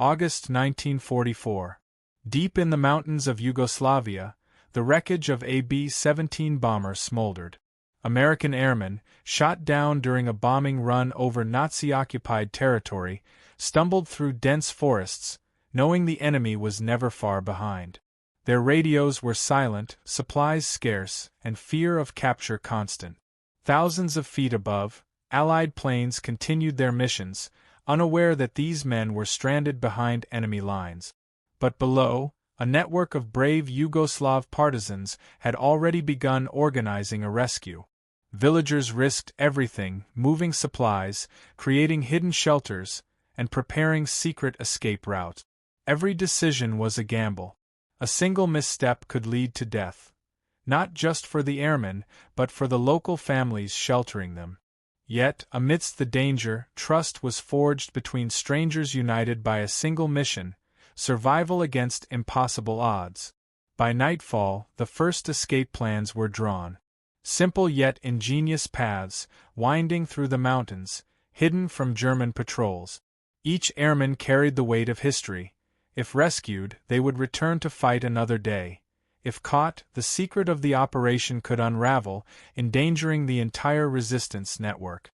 August 1944. Deep in the mountains of Yugoslavia, the wreckage of a B-17 bomber smoldered. American airmen, shot down during a bombing run over Nazi-occupied territory, stumbled through dense forests, knowing the enemy was never far behind. Their radios were silent, supplies scarce, and fear of capture constant. Thousands of feet above, Allied planes continued their missions, unaware that these men were stranded behind enemy lines. But below, a network of brave Yugoslav partisans had already begun organizing a rescue. Villagers risked everything, moving supplies, creating hidden shelters, and preparing secret escape routes. Every decision was a gamble. A single misstep could lead to death, not just for the airmen, but for the local families sheltering them. Yet, amidst the danger, trust was forged between strangers united by a single mission: survival against impossible odds. By nightfall, the first escape plans were drawn. Simple yet ingenious paths, winding through the mountains, hidden from German patrols. Each airman carried the weight of history. If rescued, they would return to fight another day. If caught, the secret of the operation could unravel, endangering the entire resistance network.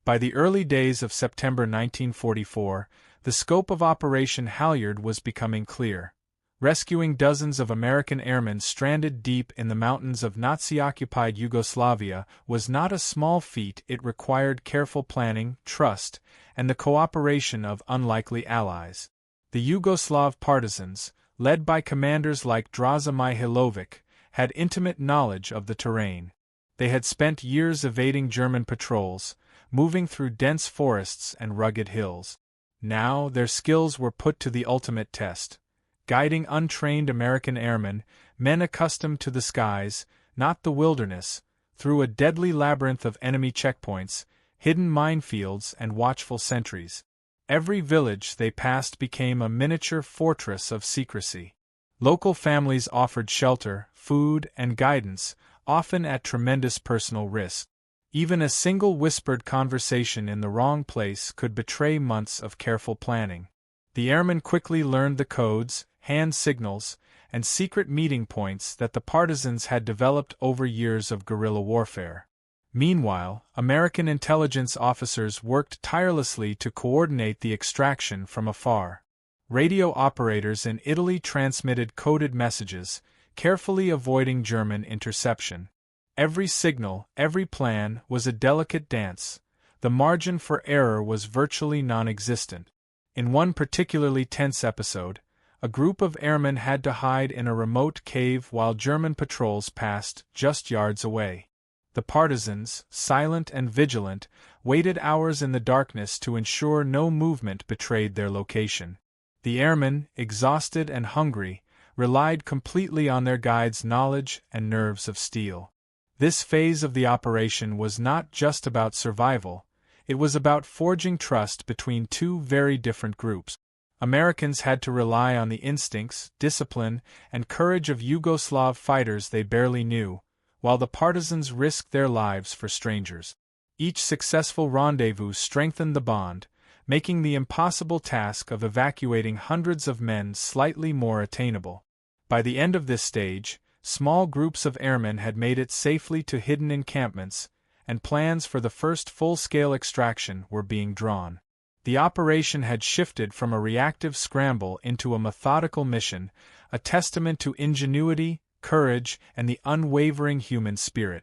By the early days of September 1944, the scope of Operation Halyard was becoming clear. Rescuing dozens of American airmen stranded deep in the mountains of Nazi-occupied Yugoslavia was not a small feat. It required careful planning, trust, and the cooperation of unlikely allies. The Yugoslav Partisans, led by commanders like Draza Mihailovic, had intimate knowledge of the terrain. They had spent years evading German patrols, moving through dense forests and rugged hills. Now their skills were put to the ultimate test. Guiding untrained American airmen, men accustomed to the skies, not the wilderness, through a deadly labyrinth of enemy checkpoints, hidden minefields, and watchful sentries. Every village they passed became a miniature fortress of secrecy. Local families offered shelter, food, and guidance, often at tremendous personal risk. Even a single whispered conversation in the wrong place could betray months of careful planning. The airmen quickly learned the codes, hand signals, and secret meeting points that the partisans had developed over years of guerrilla warfare. Meanwhile, American intelligence officers worked tirelessly to coordinate the extraction from afar. Radio operators in Italy transmitted coded messages, carefully avoiding German interception. Every signal, every plan, was a delicate dance. The margin for error was virtually non-existent. In one particularly tense episode, a group of airmen had to hide in a remote cave while German patrols passed just yards away. The partisans, silent and vigilant, waited hours in the darkness to ensure no movement betrayed their location. The airmen, exhausted and hungry, relied completely on their guides' knowledge and nerves of steel. This phase of the operation was not just about survival, it was about forging trust between two very different groups. Americans had to rely on the instincts, discipline, and courage of Yugoslav fighters they barely knew, while the partisans risked their lives for strangers. Each successful rendezvous strengthened the bond, making the impossible task of evacuating hundreds of men slightly more attainable. By the end of this stage, small groups of airmen had made it safely to hidden encampments, and plans for the first full-scale extraction were being drawn. The operation had shifted from a reactive scramble into a methodical mission, a testament to ingenuity, courage, and the unwavering human spirit.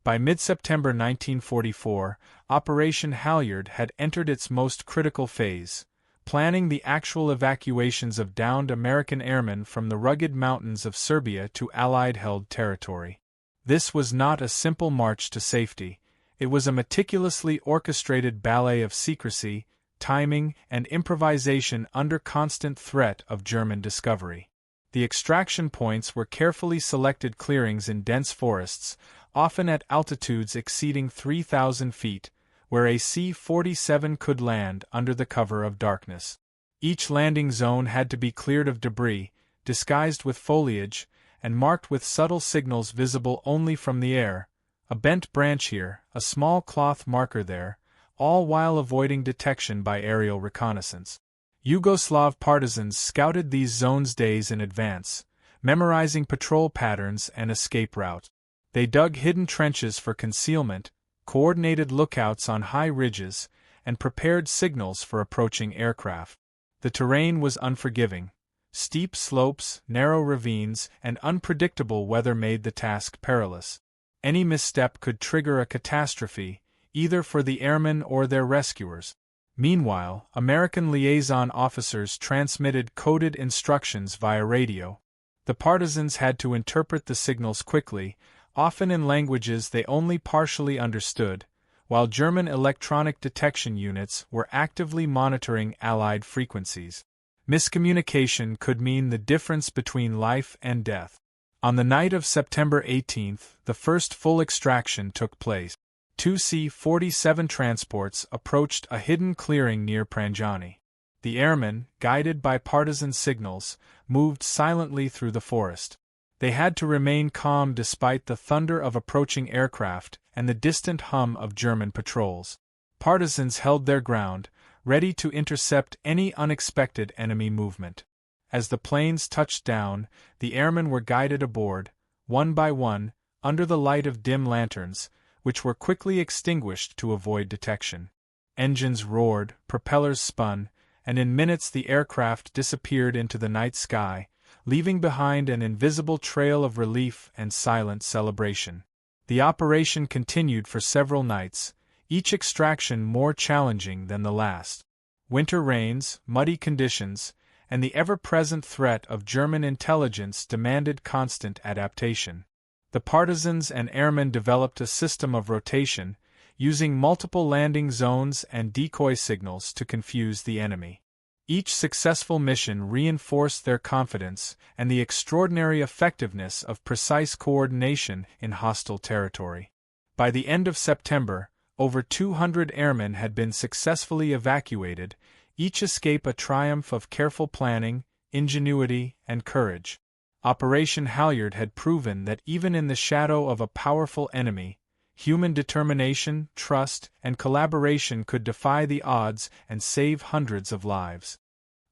By mid-September 1944, Operation Halyard had entered its most critical phase, planning the actual evacuations of downed American airmen from the rugged mountains of Serbia to Allied-held territory. This was not a simple march to safety, it was a meticulously orchestrated ballet of secrecy, timing, and improvisation under constant threat of German discovery. The extraction points were carefully selected clearings in dense forests, often at altitudes exceeding 3,000 feet, where a C-47 could land under the cover of darkness. Each landing zone had to be cleared of debris, disguised with foliage, and marked with subtle signals visible only from the air, a bent branch here, a small cloth marker there, all while avoiding detection by aerial reconnaissance. Yugoslav partisans scouted these zones days in advance, memorizing patrol patterns and escape routes. They dug hidden trenches for concealment, coordinated lookouts on high ridges, and prepared signals for approaching aircraft. The terrain was unforgiving. Steep slopes, narrow ravines, and unpredictable weather made the task perilous. Any misstep could trigger a catastrophe, either for the airmen or their rescuers. Meanwhile, American liaison officers transmitted coded instructions via radio. The partisans had to interpret the signals quickly, often in languages they only partially understood, while German electronic detection units were actively monitoring Allied frequencies. Miscommunication could mean the difference between life and death. On the night of September 18, the first full extraction took place. Two C-47 transports approached a hidden clearing near Pranjani. The airmen, guided by partisan signals, moved silently through the forest. They had to remain calm despite the thunder of approaching aircraft and the distant hum of German patrols. Partisans held their ground, ready to intercept any unexpected enemy movement. As the planes touched down, the airmen were guided aboard, one by one, under the light of dim lanterns, which were quickly extinguished to avoid detection. Engines roared, propellers spun, and in minutes the aircraft disappeared into the night sky, leaving behind an invisible trail of relief and silent celebration. The operation continued for several nights, each extraction more challenging than the last. Winter rains, muddy conditions, and the ever-present threat of German intelligence demanded constant adaptation. The partisans and airmen developed a system of rotation, using multiple landing zones and decoy signals to confuse the enemy. Each successful mission reinforced their confidence and the extraordinary effectiveness of precise coordination in hostile territory. By the end of September, over 200 airmen had been successfully evacuated, each escape a triumph of careful planning, ingenuity, and courage. Operation Halyard had proven that even in the shadow of a powerful enemy, human determination, trust, and collaboration could defy the odds and save hundreds of lives.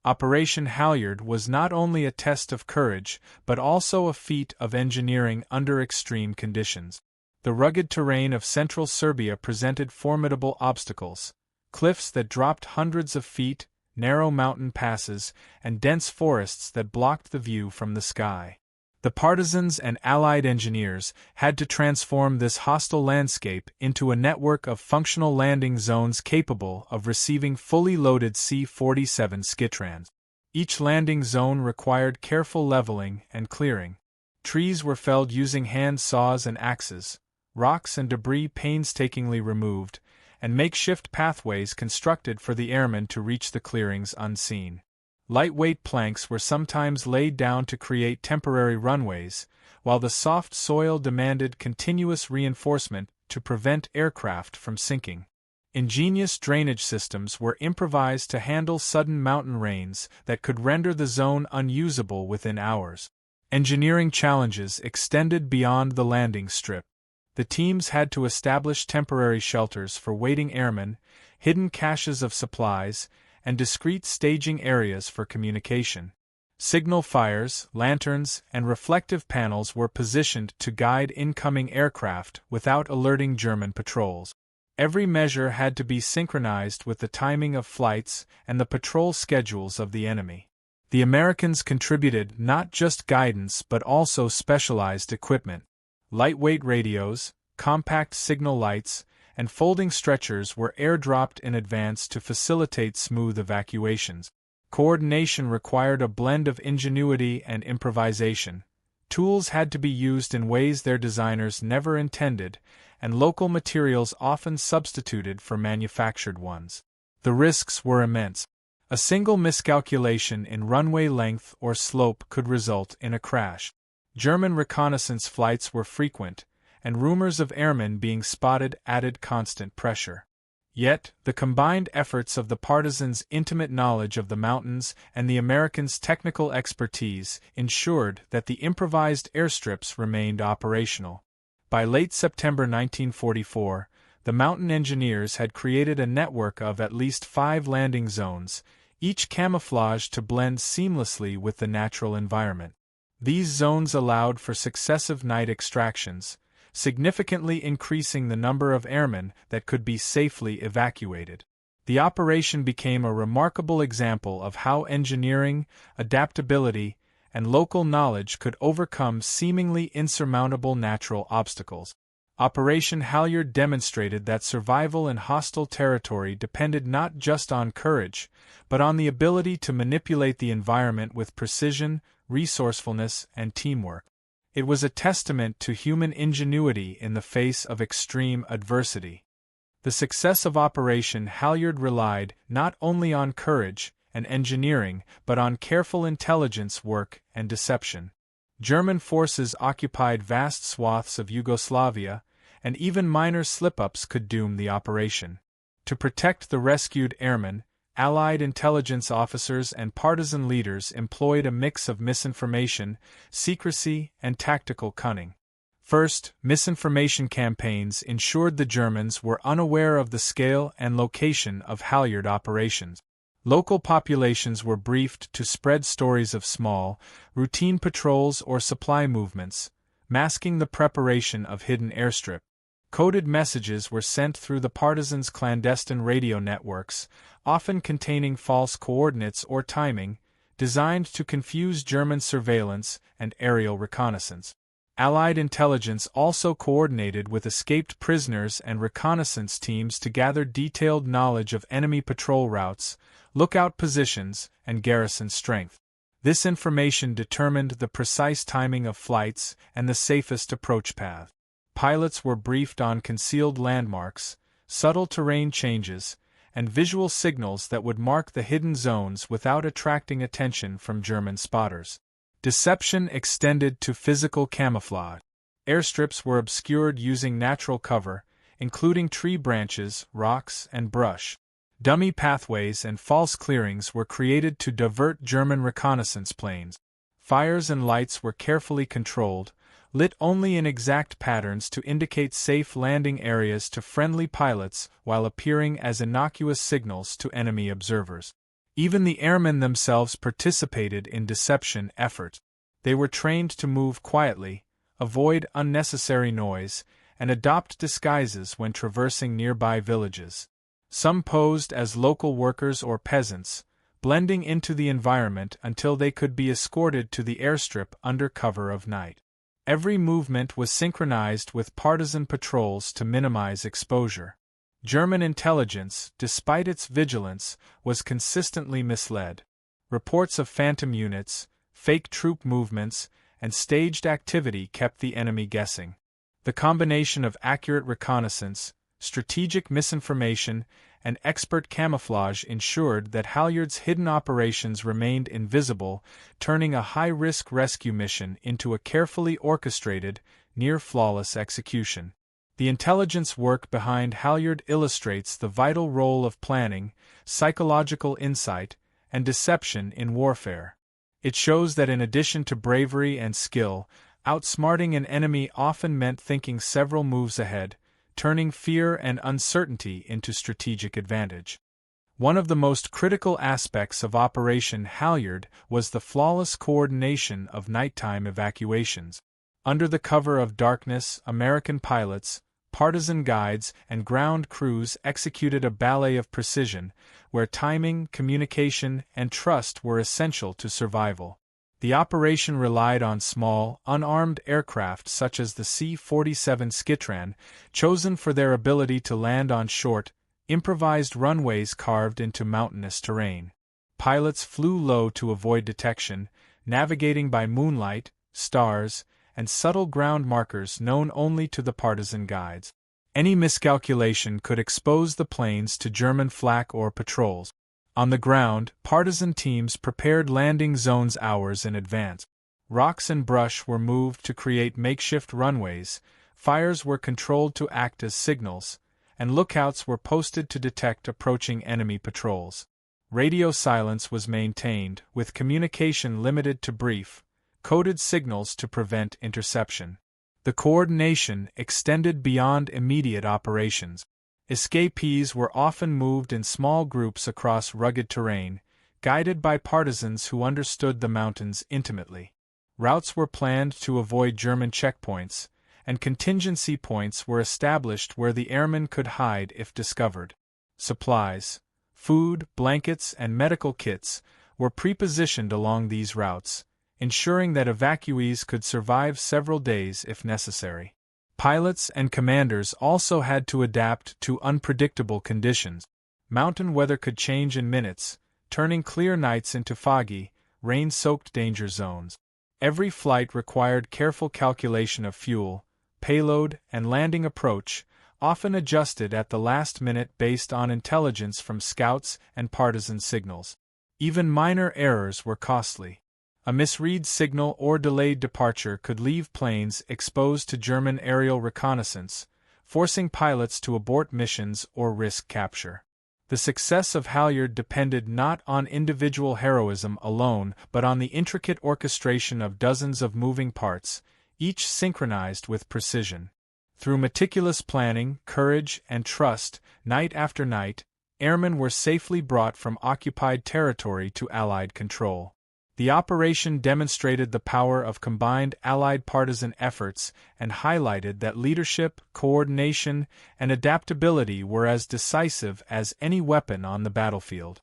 Operation Halyard was not only a test of courage, but also a feat of engineering under extreme conditions. The rugged terrain of central Serbia presented formidable obstacles: cliffs that dropped hundreds of feet, narrow mountain passes, and dense forests that blocked the view from the sky. The partisans and Allied engineers had to transform this hostile landscape into a network of functional landing zones capable of receiving fully loaded C-47 Skytrans. Each landing zone required careful leveling and clearing. Trees were felled using hand saws and axes, rocks and debris painstakingly removed, and makeshift pathways constructed for the airmen to reach the clearings unseen. Lightweight planks were sometimes laid down to create temporary runways, while the soft soil demanded continuous reinforcement to prevent aircraft from sinking. Ingenious drainage systems were improvised to handle sudden mountain rains that could render the zone unusable within hours. Engineering challenges extended beyond the landing strip. The teams had to establish temporary shelters for waiting airmen, hidden caches of supplies, and discrete staging areas for communication. Signal fires, lanterns, and reflective panels were positioned to guide incoming aircraft without alerting German patrols. Every measure had to be synchronized with the timing of flights and the patrol schedules of the enemy. The Americans contributed not just guidance but also specialized equipment. Lightweight radios, compact signal lights, and folding stretchers were airdropped in advance to facilitate smooth evacuations. Coordination required a blend of ingenuity and improvisation. Tools had to be used in ways their designers never intended, and local materials often substituted for manufactured ones. The risks were immense. A single miscalculation in runway length or slope could result in a crash. German reconnaissance flights were frequent, and rumors of airmen being spotted added constant pressure. Yet, the combined efforts of the partisans' intimate knowledge of the mountains and the Americans' technical expertise ensured that the improvised airstrips remained operational. By late September 1944, the mountain engineers had created a network of at least 5 landing zones, each camouflaged to blend seamlessly with the natural environment. These zones allowed for successive night extractions, significantly increasing the number of airmen that could be safely evacuated. The operation became a remarkable example of how engineering, adaptability, and local knowledge could overcome seemingly insurmountable natural obstacles. Operation Halyard demonstrated that survival in hostile territory depended not just on courage, but on the ability to manipulate the environment with precision, resourcefulness, and teamwork. It was a testament to human ingenuity in the face of extreme adversity. The success of Operation Halyard relied not only on courage and engineering, but on careful intelligence work and deception. German forces occupied vast swaths of Yugoslavia, and even minor slip-ups could doom the operation. To protect the rescued airmen, Allied intelligence officers and partisan leaders employed a mix of misinformation, secrecy, and tactical cunning. First, misinformation campaigns ensured the Germans were unaware of the scale and location of Halyard operations. Local populations were briefed to spread stories of small, routine patrols or supply movements, masking the preparation of hidden airstrips. Coded messages were sent through the partisans' clandestine radio networks, often containing false coordinates or timing, designed to confuse German surveillance and aerial reconnaissance. Allied intelligence also coordinated with escaped prisoners and reconnaissance teams to gather detailed knowledge of enemy patrol routes, lookout positions, and garrison strength. This information determined the precise timing of flights and the safest approach path. Pilots were briefed on concealed landmarks, subtle terrain changes, and visual signals that would mark the hidden zones without attracting attention from German spotters. Deception extended to physical camouflage. Airstrips were obscured using natural cover, including tree branches, rocks, and brush. Dummy pathways and false clearings were created to divert German reconnaissance planes. Fires and lights were carefully controlled, lit only in exact patterns to indicate safe landing areas to friendly pilots while appearing as innocuous signals to enemy observers. Even the airmen themselves participated in deception efforts. They were trained to move quietly, avoid unnecessary noise, and adopt disguises when traversing nearby villages. Some posed as local workers or peasants, blending into the environment until they could be escorted to the airstrip under cover of night. Every movement was synchronized with partisan patrols to minimize exposure. German intelligence, despite its vigilance, was consistently misled. Reports of phantom units, fake troop movements, and staged activity kept the enemy guessing. The combination of accurate reconnaissance, strategic misinformation, and expert camouflage ensured that Halyard's hidden operations remained invisible, turning a high-risk rescue mission into a carefully orchestrated, near-flawless execution. The intelligence work behind Halyard illustrates the vital role of planning, psychological insight, and deception in warfare. It shows that in addition to bravery and skill, outsmarting an enemy often meant thinking several moves ahead, turning fear and uncertainty into strategic advantage. One of the most critical aspects of Operation Halyard was the flawless coordination of nighttime evacuations. Under the cover of darkness, American pilots, partisan guides, and ground crews executed a ballet of precision, where timing, communication, and trust were essential to survival. The operation relied on small, unarmed aircraft such as the C-47 Skitran, chosen for their ability to land on short, improvised runways carved into mountainous terrain. Pilots flew low to avoid detection, navigating by moonlight, stars, and subtle ground markers known only to the partisan guides. Any miscalculation could expose the planes to German flak or patrols. On the ground, partisan teams prepared landing zones hours in advance. Rocks and brush were moved to create makeshift runways, fires were controlled to act as signals, and lookouts were posted to detect approaching enemy patrols. Radio silence was maintained, with communication limited to brief, coded signals to prevent interception. The coordination extended beyond immediate operations. Escapees were often moved in small groups across rugged terrain, guided by partisans who understood the mountains intimately. Routes were planned to avoid German checkpoints, and contingency points were established where the airmen could hide if discovered. Supplies, food, blankets, and medical kits were pre-positioned along these routes, ensuring that evacuees could survive several days if necessary. Pilots and commanders also had to adapt to unpredictable conditions. Mountain weather could change in minutes, turning clear nights into foggy, rain-soaked danger zones. Every flight required careful calculation of fuel, payload, and landing approach, often adjusted at the last minute based on intelligence from scouts and partisan signals. Even minor errors were costly. A misread signal or delayed departure could leave planes exposed to German aerial reconnaissance, forcing pilots to abort missions or risk capture. The success of Halyard depended not on individual heroism alone but on the intricate orchestration of dozens of moving parts, each synchronized with precision. Through meticulous planning, courage, and trust, night after night, airmen were safely brought from occupied territory to Allied control. The operation demonstrated the power of combined Allied partisan efforts and highlighted that leadership, coordination, and adaptability were as decisive as any weapon on the battlefield.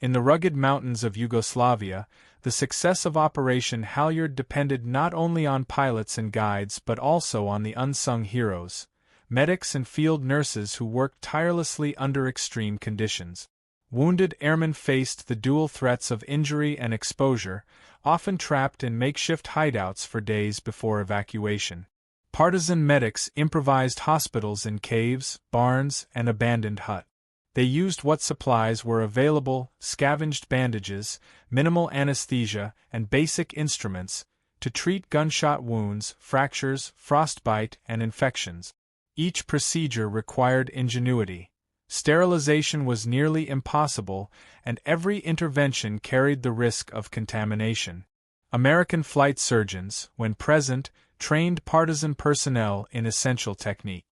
In the rugged mountains of Yugoslavia, the success of Operation Halyard depended not only on pilots and guides but also on the unsung heroes, medics and field nurses who worked tirelessly under extreme conditions. Wounded airmen faced the dual threats of injury and exposure, often trapped in makeshift hideouts for days before evacuation. Partisan medics improvised hospitals in caves, barns, and abandoned huts. They used what supplies were available, scavenged bandages, minimal anesthesia, and basic instruments, to treat gunshot wounds, fractures, frostbite, and infections. Each procedure required ingenuity. Sterilization was nearly impossible, and every intervention carried the risk of contamination. American flight surgeons, when present, trained partisan personnel in essential technique.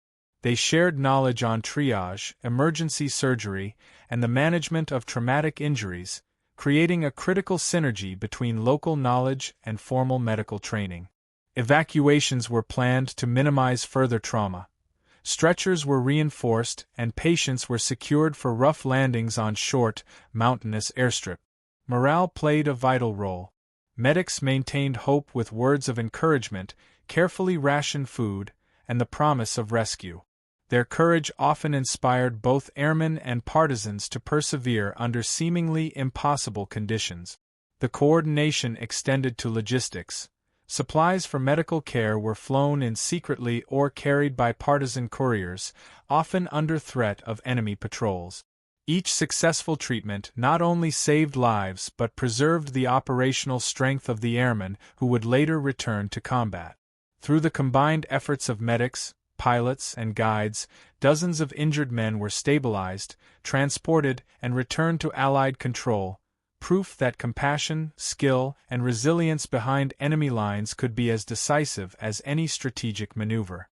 They shared knowledge on triage, emergency surgery, and the management of traumatic injuries, creating a critical synergy between local knowledge and formal medical training. Evacuations were planned to minimize further trauma. Stretchers were reinforced, and patients were secured for rough landings on short, mountainous airstrips. Morale played a vital role. Medics maintained hope with words of encouragement, carefully rationed food, and the promise of rescue. Their courage often inspired both airmen and partisans to persevere under seemingly impossible conditions. The coordination extended to logistics. Supplies for medical care were flown in secretly or carried by partisan couriers, often under threat of enemy patrols. Each successful treatment not only saved lives but preserved the operational strength of the airmen who would later return to combat. Through the combined efforts of medics, pilots, and guides, dozens of injured men were stabilized, transported, and returned to Allied control, proof that compassion, skill, and resilience behind enemy lines could be as decisive as any strategic maneuver.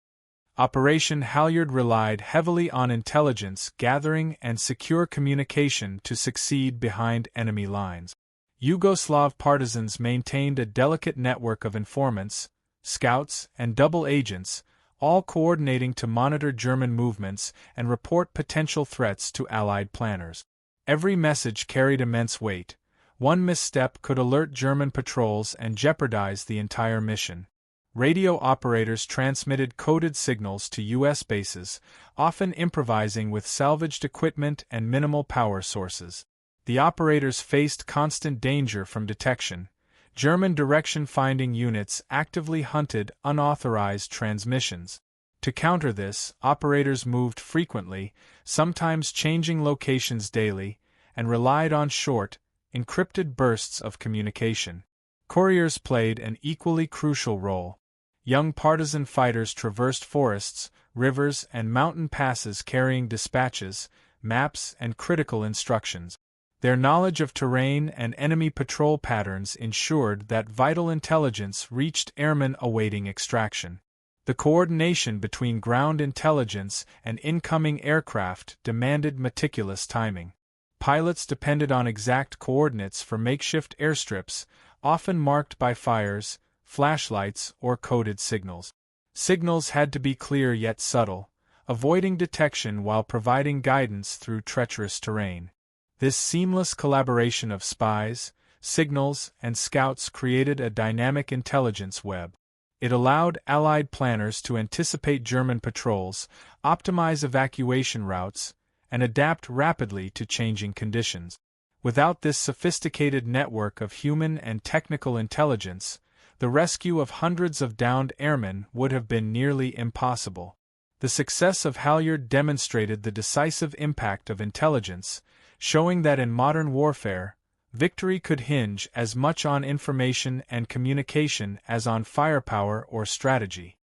Operation Halyard relied heavily on intelligence gathering and secure communication to succeed behind enemy lines. Yugoslav partisans maintained a delicate network of informants, scouts, and double agents, all coordinating to monitor German movements and report potential threats to Allied planners. Every message carried immense weight. One misstep could alert German patrols and jeopardize the entire mission. Radio operators transmitted coded signals to U.S. bases, often improvising with salvaged equipment and minimal power sources. The operators faced constant danger from detection. German direction-finding units actively hunted unauthorized transmissions. To counter this, operators moved frequently, sometimes changing locations daily, and relied on short, encrypted bursts of communication. Couriers played an equally crucial role. Young partisan fighters traversed forests, rivers, and mountain passes carrying dispatches, maps, and critical instructions. Their knowledge of terrain and enemy patrol patterns ensured that vital intelligence reached airmen awaiting extraction. The coordination between ground intelligence and incoming aircraft demanded meticulous timing. pilots depended on exact coordinates for makeshift airstrips, often marked by fires, flashlights, or coded signals. Signals had to be clear yet subtle, avoiding detection while providing guidance through treacherous terrain. This seamless collaboration of spies, signals, and scouts created a dynamic intelligence web. It allowed Allied planners to anticipate German patrols, optimize evacuation routes, and adapt rapidly to changing conditions. Without this sophisticated network of human and technical intelligence, the rescue of hundreds of downed airmen would have been nearly impossible. The success of Halyard demonstrated the decisive impact of intelligence, showing that in modern warfare, victory could hinge as much on information and communication as on firepower or strategy.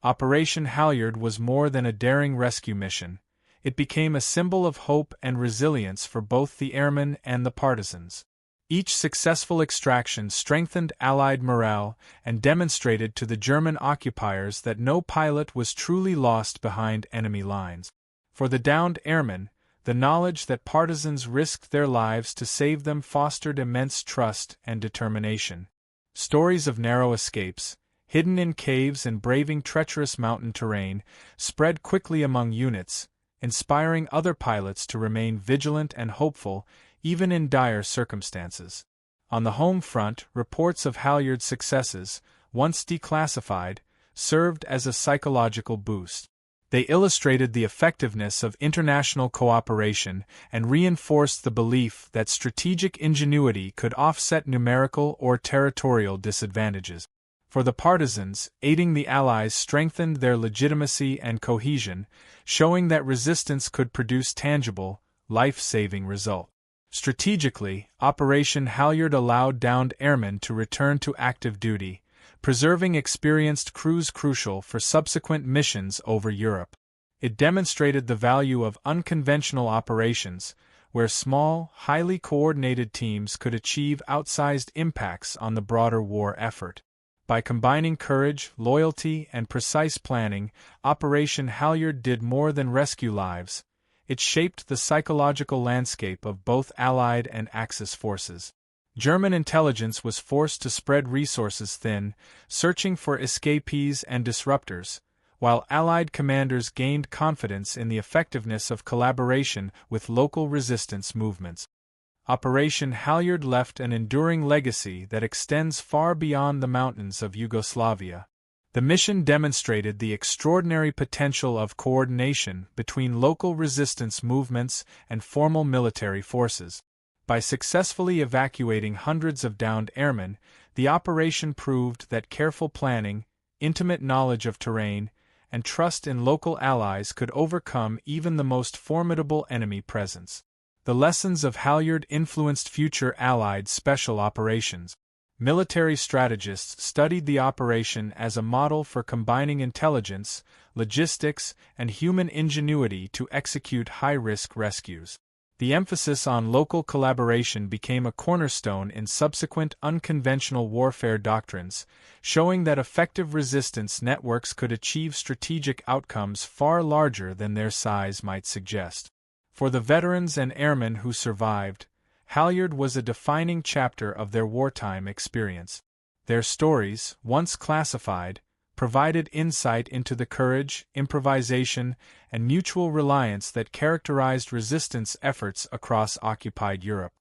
Operation Halyard was more than a daring rescue mission. It became a symbol of hope and resilience for both the airmen and the partisans. Each successful extraction strengthened Allied morale and demonstrated to the German occupiers that no pilot was truly lost behind enemy lines. For the downed airmen, the knowledge that partisans risked their lives to save them fostered immense trust and determination. Stories of narrow escapes, hidden in caves and braving treacherous mountain terrain, spread quickly among units, inspiring other pilots to remain vigilant and hopeful, even in dire circumstances. On the home front, reports of Halyard's successes, once declassified, served as a psychological boost. They illustrated the effectiveness of international cooperation and reinforced the belief that strategic ingenuity could offset numerical or territorial disadvantages. For the partisans, aiding the Allies strengthened their legitimacy and cohesion, showing that resistance could produce tangible, life-saving results. Strategically, Operation Halyard allowed downed airmen to return to active duty, preserving experienced crews crucial for subsequent missions over Europe. It demonstrated the value of unconventional operations, where small, highly coordinated teams could achieve outsized impacts on the broader war effort. By combining courage, loyalty, and precise planning, Operation Halyard did more than rescue lives. It shaped the psychological landscape of both Allied and Axis forces. German intelligence was forced to spread resources thin, searching for escapees and disruptors, while Allied commanders gained confidence in the effectiveness of collaboration with local resistance movements. Operation Halyard left an enduring legacy that extends far beyond the mountains of Yugoslavia. The mission demonstrated the extraordinary potential of coordination between local resistance movements and formal military forces. By successfully evacuating hundreds of downed airmen, the operation proved that careful planning, intimate knowledge of terrain, and trust in local allies could overcome even the most formidable enemy presence. The lessons of Halyard influenced future Allied special operations. Military strategists studied the operation as a model for combining intelligence, logistics, and human ingenuity to execute high-risk rescues. The emphasis on local collaboration became a cornerstone in subsequent unconventional warfare doctrines, showing that effective resistance networks could achieve strategic outcomes far larger than their size might suggest. For the veterans and airmen who survived, Halyard was a defining chapter of their wartime experience. Their stories, once classified, provided insight into the courage, improvisation, and mutual reliance that characterized resistance efforts across occupied Europe.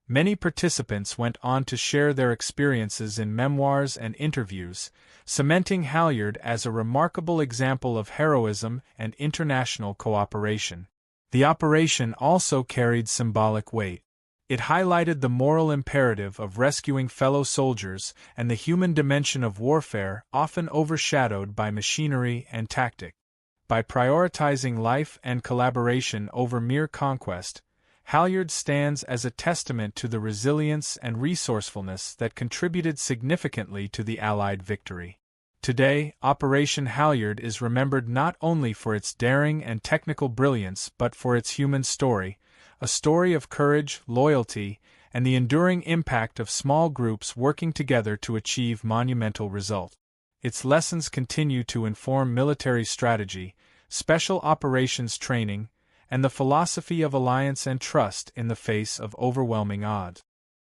Many participants went on to share their experiences in memoirs and interviews, cementing Halyard as a remarkable example of heroism and international cooperation. The operation also carried symbolic weight. It highlighted the moral imperative of rescuing fellow soldiers and the human dimension of warfare often overshadowed by machinery and tactic. By prioritizing life and collaboration over mere conquest, Halyard stands as a testament to the resilience and resourcefulness that contributed significantly to the Allied victory. Today, Operation Halyard is remembered not only for its daring and technical brilliance but for its human story, a story of courage, loyalty, and the enduring impact of small groups working together to achieve monumental results. Its lessons continue to inform military strategy, special operations training, and the philosophy of alliance and trust in the face of overwhelming odds.